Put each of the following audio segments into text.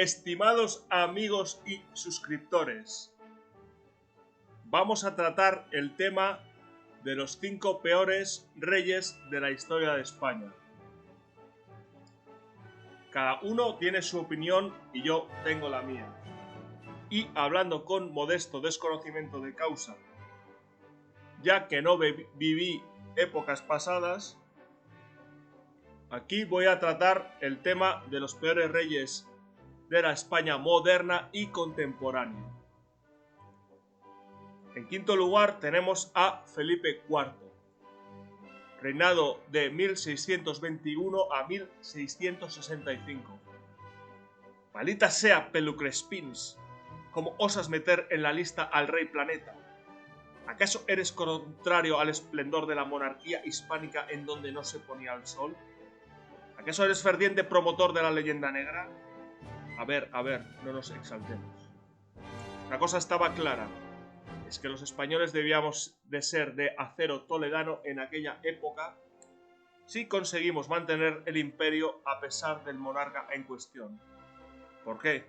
Estimados amigos y suscriptores, vamos a tratar el tema de los 5 peores reyes de la historia de España. Cada uno tiene su opinión y yo tengo la mía. Y hablando con modesto desconocimiento de causa, ya que no viví épocas pasadas, aquí voy a tratar el tema de los peores reyes de la España moderna y contemporánea. En quinto lugar tenemos a Felipe IV, reinado de 1621 a 1665. Maldita sea, Pelucrespins, ¿cómo osas meter en la lista al rey Planeta? ¿Acaso eres contrario al esplendor de la monarquía hispánica en donde no se ponía el sol? ¿Acaso eres ferviente promotor de la leyenda negra? A ver, no nos exaltemos. La cosa estaba clara, es que los españoles debíamos de ser de acero toledano en aquella época si conseguimos mantener el imperio a pesar del monarca en cuestión. ¿Por qué?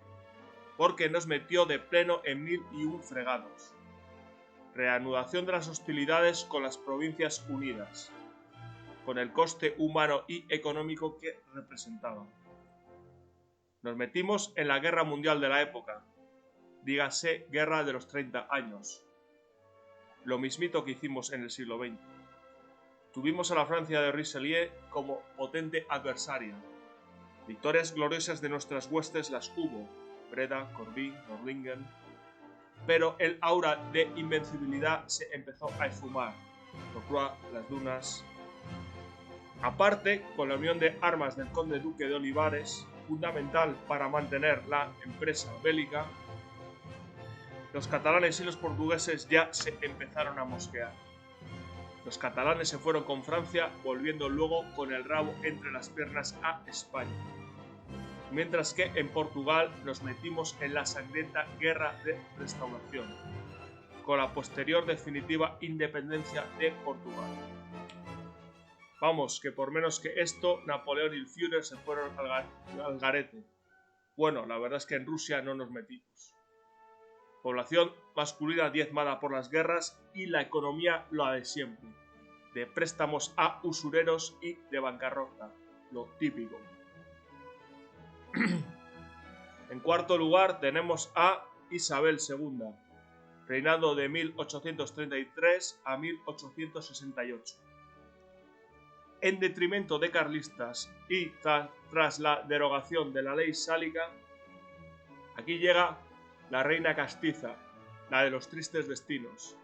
Porque nos metió de pleno en 1001 fregados. Reanudación de las hostilidades con las Provincias Unidas, con el coste humano y económico que representaba. Nos metimos en la guerra mundial de la época, dígase guerra de los 30 años. Lo mismito que hicimos en el siglo XX. Tuvimos a la Francia de Richelieu como potente adversaria. Victorias gloriosas de nuestras huestes las hubo, Breda, Corbie, Nördlingen, pero el aura de invencibilidad se empezó a esfumar. Rocroi, las dunas. Aparte, con la unión de armas del conde duque de Olivares, fundamental para mantener la empresa bélica, los catalanes y los portugueses ya se empezaron a mosquear. Los catalanes se fueron con Francia, volviendo luego con el rabo entre las piernas a España. Mientras que en Portugal nos metimos en la sangrienta guerra de restauración, con la posterior definitiva independencia de Portugal. Vamos, que por menos que esto, Napoleón y el Führer se fueron al garete. Bueno, la verdad es que en Rusia no nos metimos. Población masculina diezmada por las guerras y la economía la de siempre, de préstamos a usureros y de bancarrota, lo típico. En cuarto lugar tenemos a Isabel II, reinado de 1833 a 1868. En detrimento de carlistas y tras la derogación de la ley sálica, aquí llega la reina castiza, la de los tristes destinos.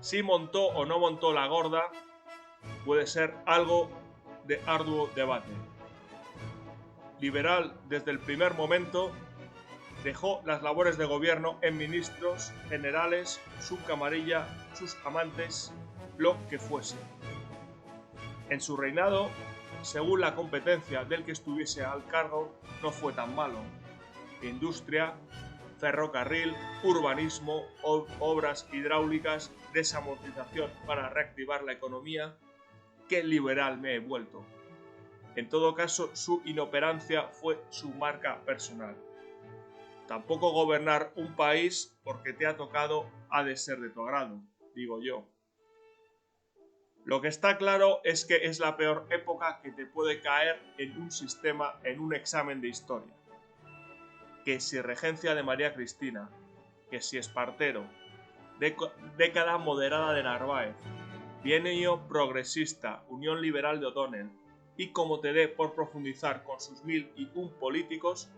Si montó o no montó la gorda, puede ser algo de arduo debate. Liberal desde el primer momento, dejó las labores de gobierno en ministros, generales, subcamarilla, sus amantes, lo que fuese. En su reinado, según la competencia del que estuviese al cargo, no fue tan malo. Industria, ferrocarril, urbanismo, obras hidráulicas, desamortización para reactivar la economía. ¡Qué liberal me he vuelto! En todo caso, su inoperancia fue su marca personal. Tampoco gobernar un país porque te ha tocado ha de ser de tu agrado, digo yo. Lo que está claro es que es la peor época que te puede caer en un sistema, en un examen de historia. Que si regencia de María Cristina, que si Espartero, década moderada de Narváez, bienio progresista, Unión Liberal de O'Donnell, y como te dé por profundizar con sus 1001 políticos,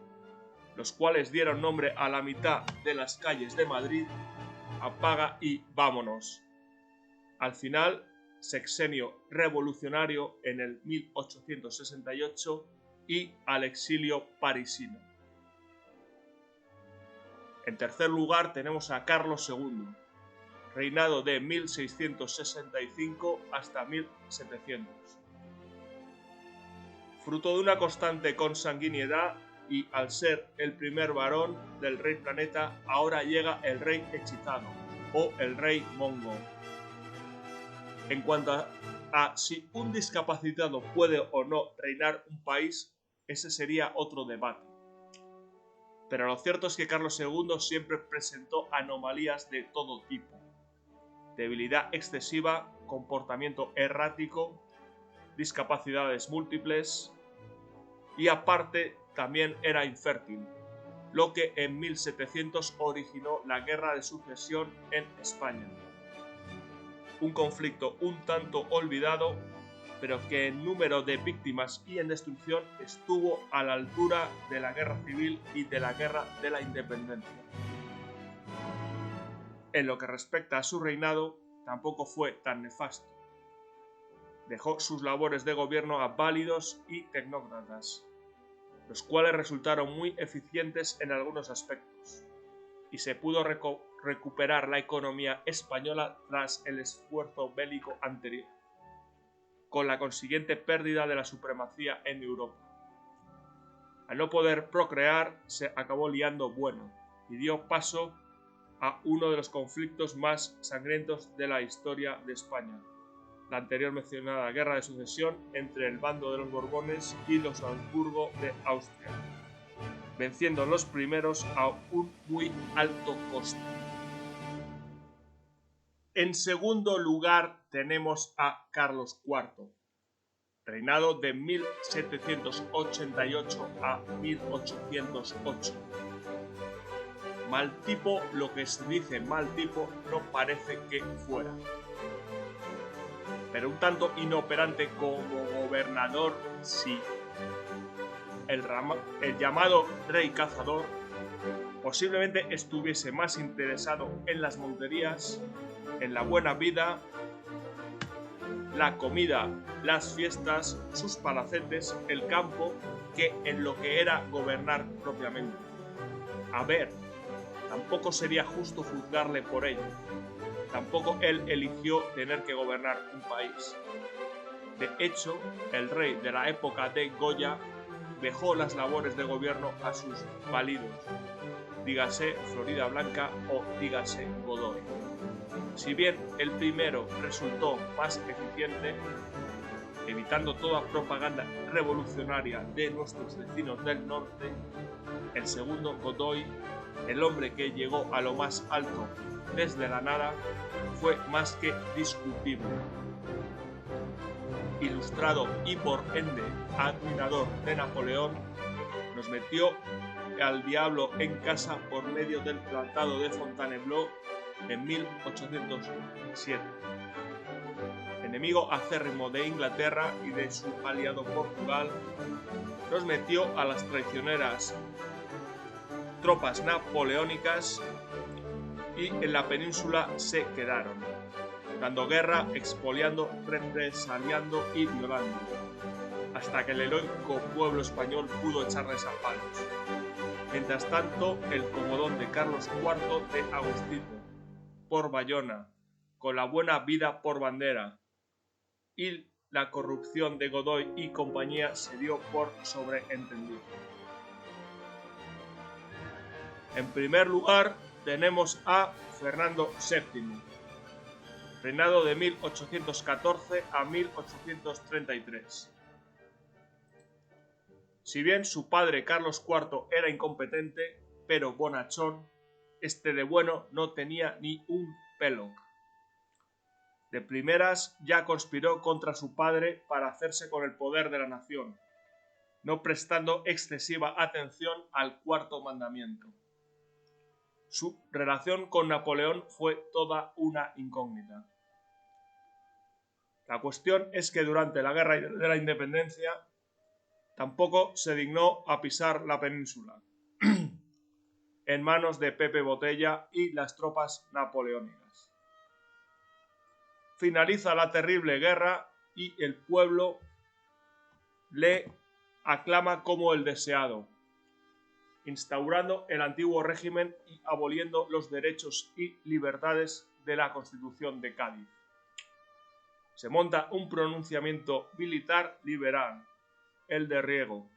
los cuales dieron nombre a la mitad de las calles de Madrid, apaga y vámonos. Al final, sexenio revolucionario en el 1868 y al exilio parisino. En tercer lugar tenemos a Carlos II, reinado de 1665 hasta 1700. Fruto de una constante consanguinidad y al ser el primer varón del rey Planeta, ahora llega el rey hechizado o el rey mongo. En cuanto a si un discapacitado puede o no reinar un país, ese sería otro debate. Pero lo cierto es que Carlos II siempre presentó anomalías de todo tipo: debilidad excesiva, comportamiento errático, discapacidades múltiples y aparte también era infértil, lo que en 1700 originó la Guerra de Sucesión en España. Un conflicto un tanto olvidado, pero que en número de víctimas y en destrucción estuvo a la altura de la Guerra Civil y de la Guerra de la Independencia. En lo que respecta a su reinado, tampoco fue tan nefasto. Dejó sus labores de gobierno a válidos y tecnócratas, los cuales resultaron muy eficientes en algunos aspectos, y se pudo recuperar la economía española tras el esfuerzo bélico anterior, con la consiguiente pérdida de la supremacía en Europa. Al no poder procrear, se acabó liando bueno y dio paso a uno de los conflictos más sangrientos de la historia de España, la anterior mencionada Guerra de Sucesión entre el bando de los Borbones y los Habsburgo de Austria, venciendo los primeros a un muy alto coste. En segundo lugar tenemos a Carlos IV, reinado de 1788 a 1808. Mal tipo, lo que se dice mal tipo no parece que fuera, pero un tanto inoperante como gobernador sí. El llamado rey cazador posiblemente estuviese más interesado en las monterías, en la buena vida, la comida, las fiestas, sus palacetes, el campo, que en lo que era gobernar propiamente. A ver, tampoco sería justo juzgarle por ello. Tampoco él eligió tener que gobernar un país. De hecho, el rey de la época de Goya dejó las labores de gobierno a sus válidos, dígase Florida Blanca o dígase Godoy. Si bien el primero resultó más eficiente, evitando toda propaganda revolucionaria de nuestros vecinos del norte, el segundo, Godoy, el hombre que llegó a lo más alto desde la nada, fue más que discutible. Ilustrado y por ende admirador de Napoleón, nos metió al diablo en casa por medio del Tratado de Fontainebleau en 1807. Enemigo acérrimo de Inglaterra y de su aliado Portugal, nos metió a las traicioneras tropas napoleónicas y en la península se quedaron, dando guerra, expoliando, represaliando y violando, hasta que el heroico pueblo español pudo echarles a palos. Mientras tanto, el comodón de Carlos IV de Agustito, por Bayona, con la buena vida por bandera, y la corrupción de Godoy y compañía se dio por sobreentendido. En primer lugar, tenemos a Fernando VII, reinado de 1814 a 1833. Si bien su padre Carlos IV era incompetente, pero bonachón, este de bueno no tenía ni un pelo. De primeras ya conspiró contra su padre para hacerse con el poder de la nación, no prestando excesiva atención al cuarto mandamiento. Su relación con Napoleón fue toda una incógnita. La cuestión es que durante la Guerra de la Independencia tampoco se dignó a pisar la península, en manos de Pepe Botella y las tropas napoleónicas. Finaliza la terrible guerra y el pueblo le aclama como el deseado, instaurando el antiguo régimen y aboliendo los derechos y libertades de la Constitución de Cádiz. Se monta un pronunciamiento militar liberal, el de Riego.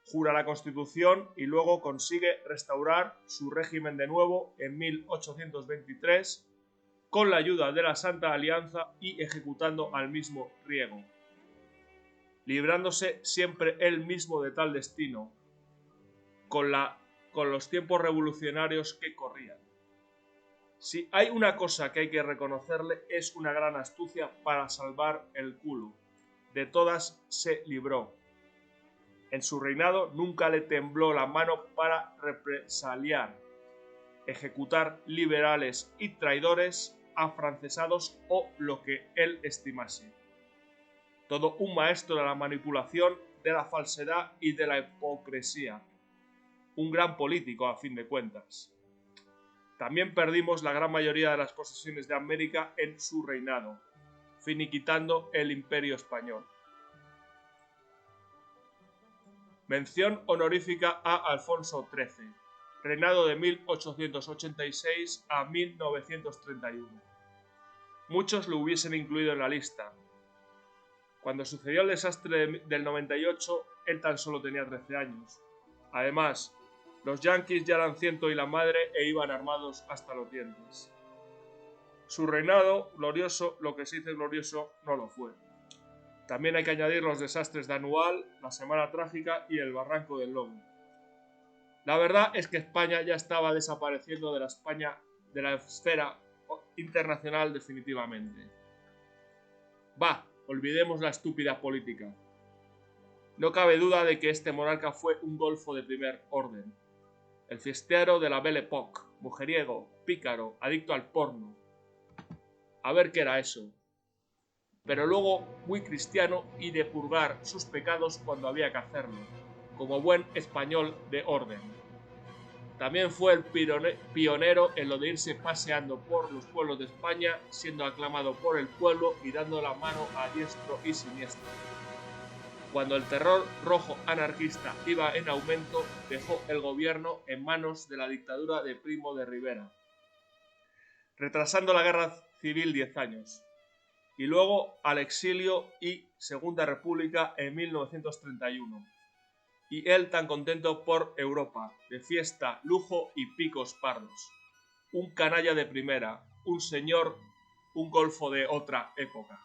Jura la Constitución y luego consigue restaurar su régimen de nuevo en 1823 con la ayuda de la Santa Alianza y ejecutando al mismo Riego, librándose siempre él mismo de tal destino, con la con los tiempos revolucionarios que corrían. Si hay una cosa que hay que reconocerle es una gran astucia para salvar el culo. De todas se libró. En su reinado nunca le tembló la mano para represaliar, ejecutar liberales y traidores, afrancesados o lo que él estimase. Todo un maestro de la manipulación, de la falsedad y de la hipocresía. Un gran político, a fin de cuentas. También perdimos la gran mayoría de las posesiones de América en su reinado, finiquitando el Imperio Español. Mención honorífica a Alfonso XIII, reinado de 1886 a 1931. Muchos lo hubiesen incluido en la lista. Cuando sucedió el desastre del 98, él tan solo tenía 13 años. Además, los yanquis ya eran ciento y la madre e iban armados hasta los dientes. Su reinado, glorioso, lo que se dice glorioso, no lo fue. También hay que añadir los desastres de Anual, la Semana Trágica y el Barranco del Lobo. La verdad es que España ya estaba desapareciendo de la esfera internacional definitivamente. Olvidemos la estúpida política. No cabe duda de que este monarca fue un golfo de primer orden. El fiestero de la Belle Époque, mujeriego, pícaro, adicto al porno. A ver qué era eso. Pero luego muy cristiano y de purgar sus pecados cuando había que hacerlo, como buen español de orden. También fue el pionero en lo de irse paseando por los pueblos de España, siendo aclamado por el pueblo y dando la mano a diestro y siniestro. Cuando el terror rojo anarquista iba en aumento, dejó el gobierno en manos de la dictadura de Primo de Rivera, retrasando la guerra civil 10 años. Y luego al exilio y Segunda República en 1931. Y él tan contento por Europa, de fiesta, lujo y picos pardos. Un canalla de primera, un señor, un golfo de otra época.